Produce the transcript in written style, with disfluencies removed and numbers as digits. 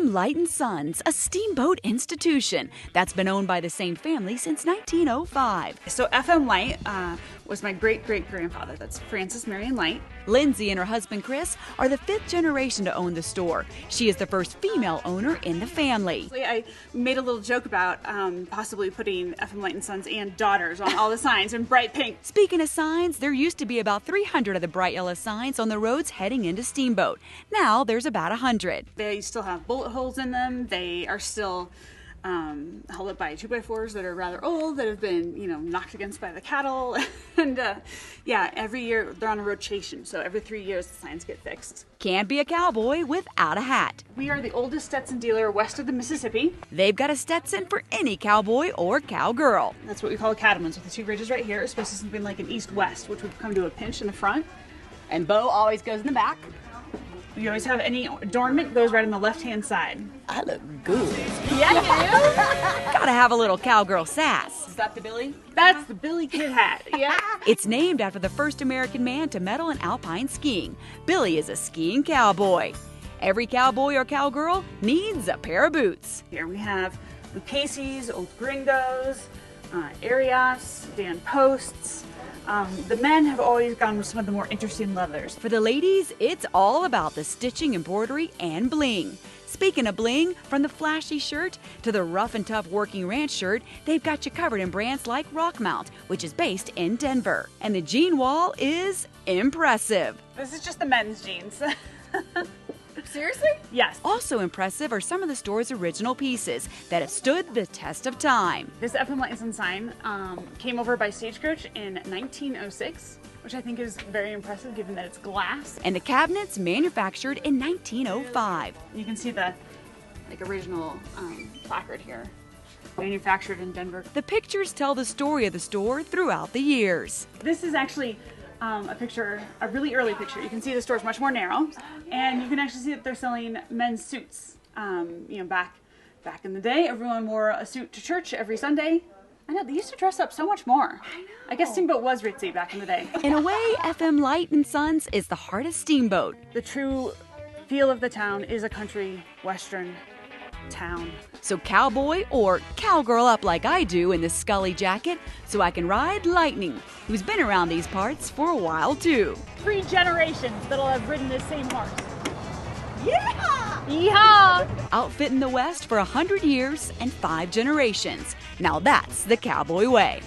FM Light and Sons, a steamboat institution that's been owned by the same family since 1905. So FM Light was my great-great-grandfather. That's Frances Marion Light. Lindsay and her husband Chris are the fifth generation to own the store. She is the first female owner in the family. I made a little joke about possibly putting FM Light and Sons and Daughters on all the signs in bright pink. Speaking of signs, there used to be about 300 of the bright yellow signs on the roads heading into Steamboat. Now there's about 100. They still have bullet holes in them. They are still held up by 2x4s that are rather old, that have been, knocked against by the cattle. And every year they're on a rotation. So every 3 years the signs get fixed. Can't be a cowboy without a hat. We are the oldest Stetson dealer west of the Mississippi. They've got a Stetson for any cowboy or cowgirl. That's what we call a cattleman's with the two ridges right here. It's supposed to be something like an east-west, which would come to a pinch in the front. And bow always goes in the back. You always have any adornment goes right on the left-hand side. I look good. Yeah, you do. Gotta have a little cowgirl sass. Is that the Billy? That's the Billy Kid hat. Yeah. It's named after the first American man to medal in alpine skiing. Billy is a skiing cowboy. Every cowboy or cowgirl needs a pair of boots. Here we have Lucchese's, Old Gringos, Arias, Dan Post's. The men have always gone with some of the more interesting leathers. For the ladies, it's all about the stitching, embroidery, and bling. Speaking of bling, from the flashy shirt to the rough and tough working ranch shirt, they've got you covered in brands like Rockmount, which is based in Denver. And the jean wall is impressive. This is just the men's jeans. Seriously? Yes. Also impressive are some of the store's original pieces that have stood the test of time. This FM Light and Sons sign came over by Stagecoach in 1906, which I think is very impressive given that it's glass. And the cabinets manufactured in 1905. You can see the original placard here. Manufactured in Denver. The pictures tell the story of the store throughout the years. This is actually a really early picture. You can see the store's much more narrow, and you can actually see that they're selling men's suits. Back in the day, everyone wore a suit to church every Sunday. I know, they used to dress up so much more. I guess Steamboat was ritzy back in the day. In a way, FM Light and Sons is the heart of Steamboat. The true feel of the town is a country western town. So cowboy or cowgirl up like I do in this Scully jacket so I can ride Lightning, who's been around these parts for a while too. 3 generations that'll have ridden this same horse. Yeah! Yeehaw! Outfitting the West for 100 years and 5 generations. Now that's the cowboy way.